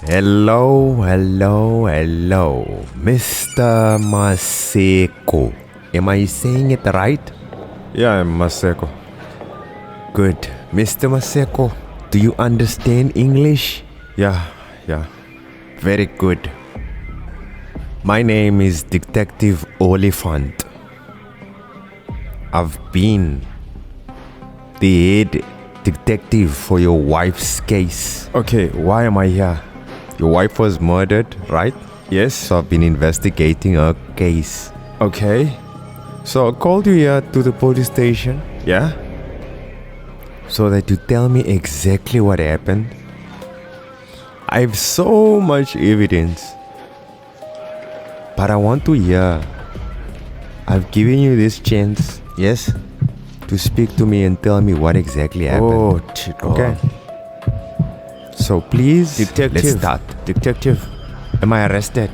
Hello, Mr. Maseko. Am I saying it right? Yeah, I'm Maseko. Good. Mr. Maseko, do you understand English? Yeah. Very good. My name is Detective Oliphant. I've been the head detective for your wife's case. Okay, why am I here? Your wife was murdered, right? Yes. So I've been investigating her case. Okay. So I called you here to the police station. Yeah? So that you tell me exactly what happened. I have so much evidence. But I want to hear. I've given you this chance, yes, to speak to me and tell me what exactly happened. Oh, okay. So please, Detective. let's start. Detective, am I arrested?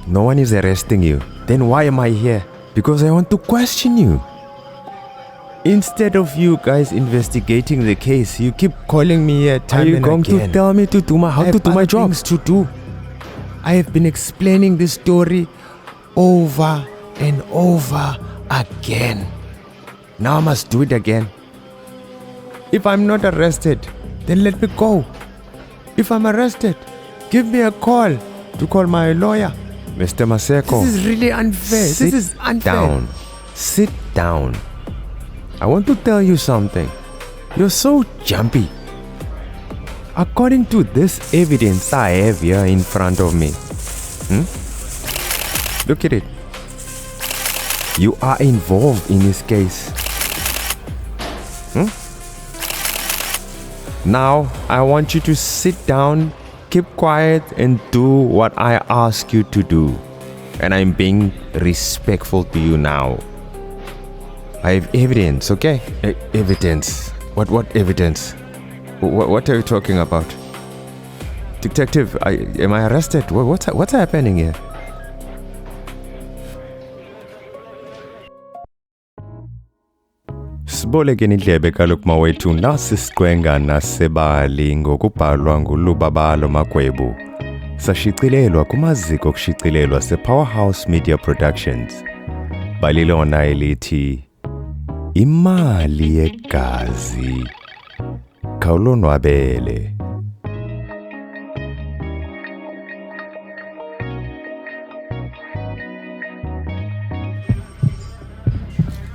No one is arresting you. Then why am I here? Because I want to question you. Instead of you guys investigating the case, you keep calling me here time Are you and going again. to tell me to do how to do my job? Things to do. I have been explaining this story over and over again. Now I must do it again. If I'm not arrested, then let me go. If I'm arrested, give me a call to call my lawyer. Mr. Maseko. This is really unfair. This is unfair. Sit down. I want to tell you something. You're so jumpy. According to this evidence I have here in front of me. Look at it. You are involved in this case. Now, I want you to sit down, keep quiet, and do what I ask you to do. And I'm being respectful to you now. I have evidence, okay? Evidence? What evidence? What are you talking about? Detective, am I arrested? What's happening here? Sibolekeni indlebe kaloku mawethu nasi siqwenga nasebali ngokubhalwa nguLubabalo Magwebu. Sashicilelwa kumaziko okushicilelwa sePowerhouse Media Productions. Balilona elithi Imali yegazi. Khawulonwabele.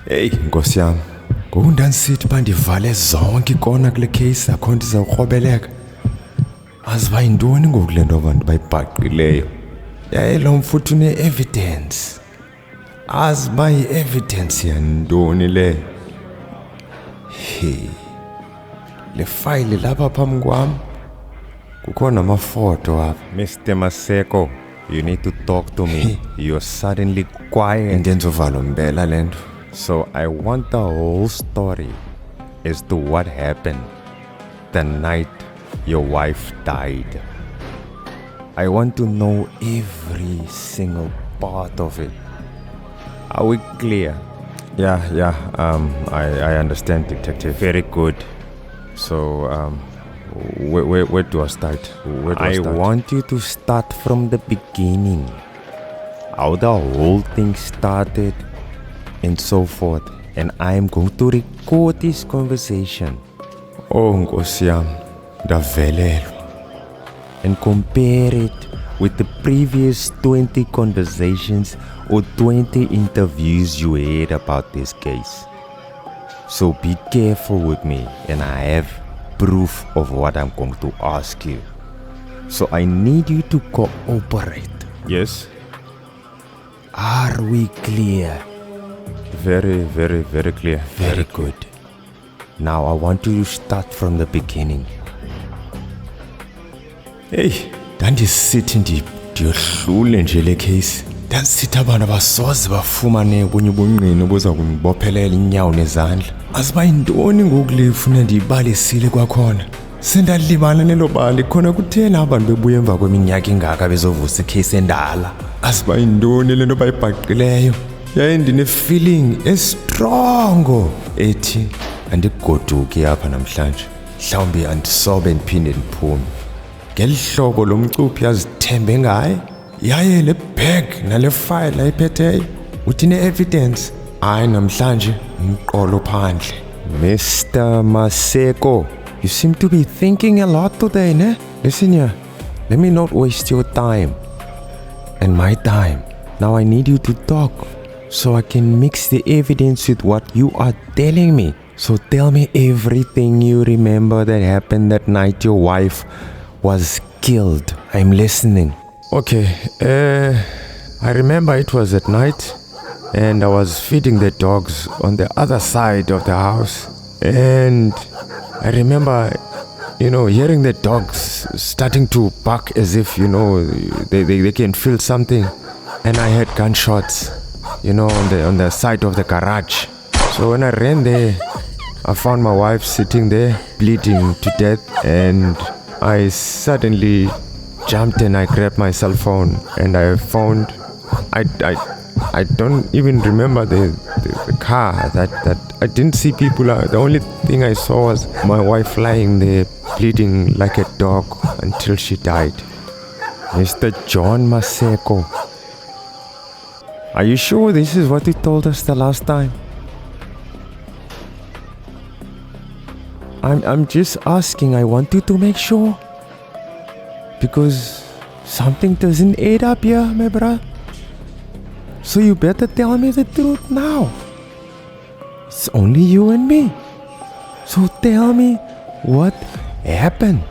Hey, Nkosi yami. Ngokundandisithi bandivale zonke ikona kule case akho nto izawukrobeleka. Aziba yintoni ngoku le nto abantu bayibhaqileyo? Yaye lo mfuthu une-evidence. Aziba yi-evidence yantoni le? Le fayile lapha phambi kwam kukho namafoto apha. Mr. Maseko, you need to talk to me. You're suddenly quiet. Ndenza uvalo mbela le nto. So I want the whole story as to what happened the night your wife died. I want to know every single part of it. Are we clear? Yeah, I understand, Detective. Very good. So, where do I start? I want you to start from the beginning. How the whole thing started and so forth. And I'm going to record this conversation. Oh, Nkosi yami, ndavelelwa. And compare it with the previous 20 conversations or 20 interviews you had about this case. So be careful with me, and I have proof of what I'm going to ask you. So I need you to cooperate. Yes? Are we clear? Very, very, very clear. Very good. Now I want you to start from the beginning. Hey, ndandisithi ndiyohlule nje le case. Ndandisithi abantu abasoze bafumane obunye ubungqina obuza kundibophelela inyawo nezandla. Aziba yintoni ngoku le ifuna ndiyibalisile kwakhona? Sendalibala nelo bali khona kutheni abantu bebuya emva kweminyaka ingaka bezovusa icase endala. Aziba yintoni le nto bayibhaqileyo? Yaye ndine-feeling estrongo ethi andigoduki apha namhlanje. Mhlawumbi andisobe ndiphinde ndiphume. ngelihlobo lomcuphi yazithembe ngaye, yaye le bag nale file ayiphetheyo uthi ne-evidence. Hayi namhlanje umqolo phandle. Mr. Maseko, you seem to be thinking a lot today, ne? Listen here, let me not waste your time and my time. Now I need you to talk so I can mix the evidence with what you are telling me. So tell me everything you remember that happened that night your wife was killed. I'm listening. Okay, I remember it was at night and I was feeding the dogs on the other side of the house. And I remember, hearing the dogs starting to bark as if, they can feel something. And I heard gunshots, on the side of the garage. So when I ran there, I found my wife sitting there, bleeding to death, and I suddenly jumped and I grabbed my cell phone and I found, I don't even remember the car that I didn't see people. The only thing I saw was my wife lying there, bleeding like a dog until she died. Mr. John Maseko, are you sure this is what you told us the last time? I'm just asking. I want you to make sure, because something doesn't add up here, my brother. So you better tell me the truth now. It's only you and me. So tell me what happened.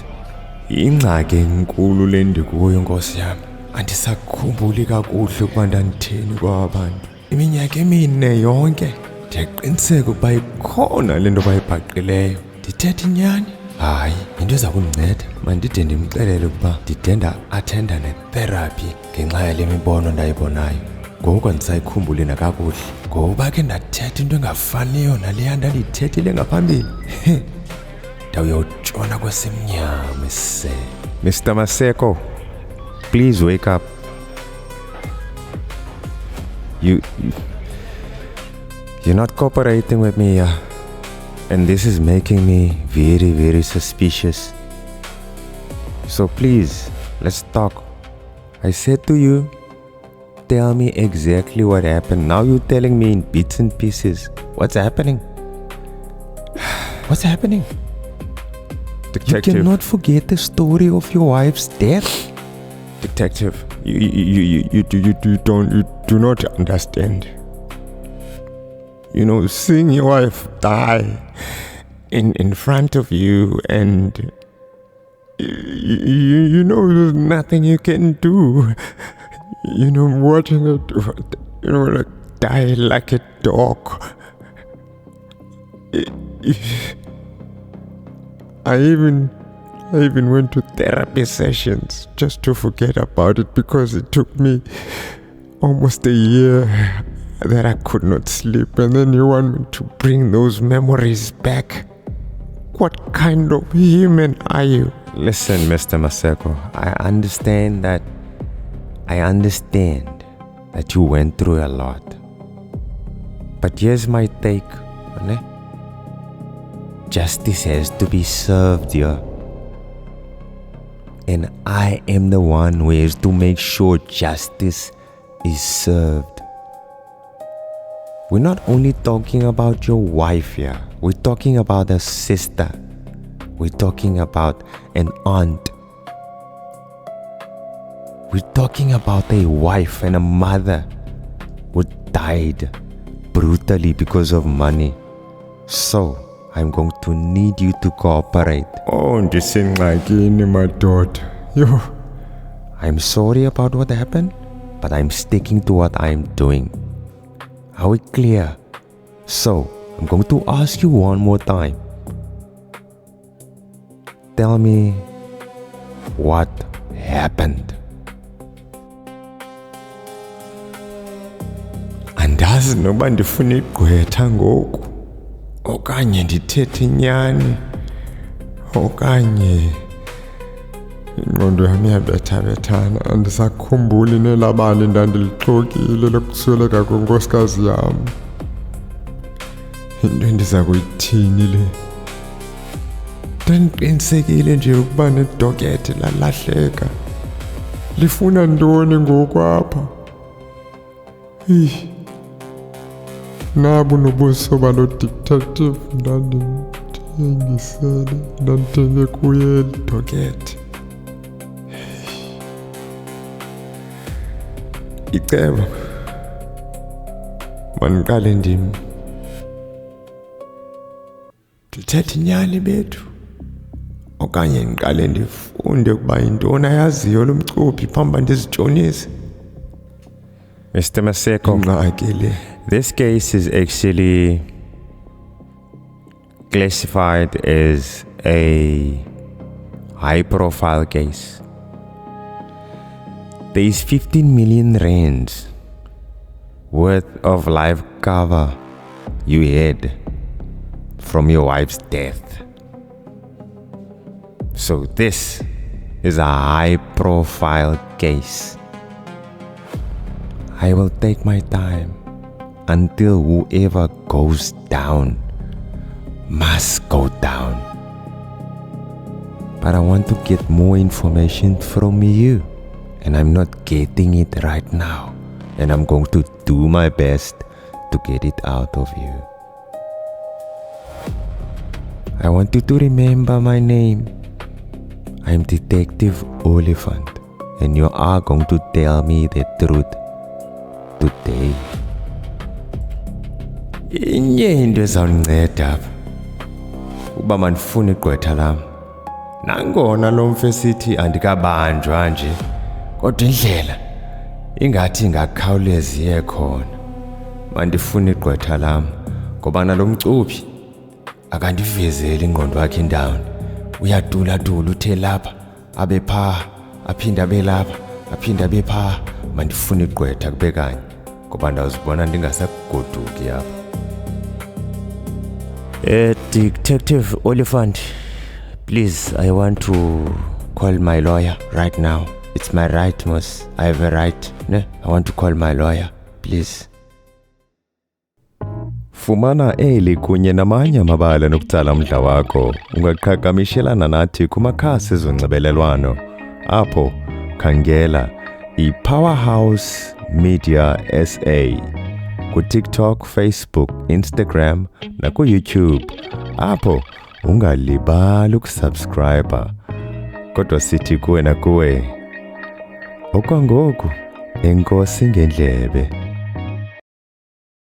Ingxaki enkulu le ndikuyo Nkosi yami. Andisakhumbuli kakuhle ukuba ndanditheni kwabantu. Iminyaka emine yonke ndiyaqiniseka ukuba ikhona le nto bayibhaqileyo. Ndithetha inyani? Hayi, into eza kundinceda mandide ndimxelele ukuba ndide nda-athenda netherapy ngenxa yale mibono ndayibonayo. Ngoku andisayikhumbuli nakakuhle ngoba ke ndathetha into engafaniyo naleya ndandiyithethile ngaphambili. Ndawuyotshona kwesimnyama se. Mr. Maseko, please wake up. You're not cooperating with me here. And this is making me very, very suspicious. So please, let's talk. I said to you, tell me exactly what happened. Now you're telling me in bits and pieces. What's happening? What's happening? Detective. You cannot forget the story of your wife's death. Detective, you do not understand. Seeing your wife die in front of you, and there's nothing you can do. Watching her die like a dog. I even went to therapy sessions just to forget about it, because it took me almost a year that I could not sleep, and then you want me to bring those memories back? What kind of human are you? Listen, Mr. Maseko, I understand that you went through a lot. But here's my take, ne? Justice has to be served here. And I am the one who has to make sure justice is served. We're not only talking about your wife here. We're talking about a sister. We're talking about an aunt. We're talking about a wife and a mother who died brutally because of money. So, I'm going to need you to cooperate. Oh, ndisengxakini madoda. Yo. I'm sorry about what happened, but I'm sticking to what I'm doing. Are we clear? So, I'm going to ask you one more time. Tell me what happened. Andazi noba ndifuna igqwetha ngoku, okanye ndithethe inyani, okanye ingqondo yami iyabethabethana. Andisakhumbuli nelabali ndandilixokile lokusweleka kwenkosikazi yam. Into endiza kuyithini le? Ndandiqinisekile nje ukuba nedokethe lalahleka. Lifuna ntoni ngokwapha? Nabu nobuso balo detective ndandithenge kuye lidokethe. Icebo, maniqale ndithethe inyani bethu, okanye ndiqale ndifunde ukuba yintoni ayaziyo lo mcuphi phambi uba ndizitshonise. Mr. Maseko, Ingxaki le. this case is actually classified as a high-profile case. There is 15 million rands worth of life cover you had from your wife's death. So this is a high-profile case. I will take my time until whoever goes down must go down. But I want to get more information from you, and I'm not getting it right now. And I'm going to do my best to get it out of you. I want you to remember my name. I'm Detective Oliphant, and you are going to tell me the truth today. Inye into ezawundinceda apha uba mandifune igqwetha lam. Nangona lo mfesithi andikabanjwa nje, kodwa indlela ingathi ingakhawuleza iye khona. Mandifune igqwetha lam ngoba nalo mcuphi akandivezeli ingqondo yakhe indawoni. Uyadula-dula uthe lapha abe phaa, aphinde abe lapha, aphinde abe phaa. Mandifune igqwetha kube kanye ngoba ndawuzibona ndingasagoduki apha. Detective Oliphant, please, I want to call my lawyer right now. It's my right, Moss. I have a right. Ne? I want to call my lawyer, please. Fumana eli kunye namanye amabala nokutsala umdla wakho. Ungaqhagamshelana nathi kumakhasi ezonxibelelwano. Apho khangela iPowerhouse Media SA ku-TikTok, Facebook, Instagram naku-YouTube. Apho ungalibali ukusubscribe. Kodwa sithi kuwe nakuwe, okwangoku enkosi ngendlebe.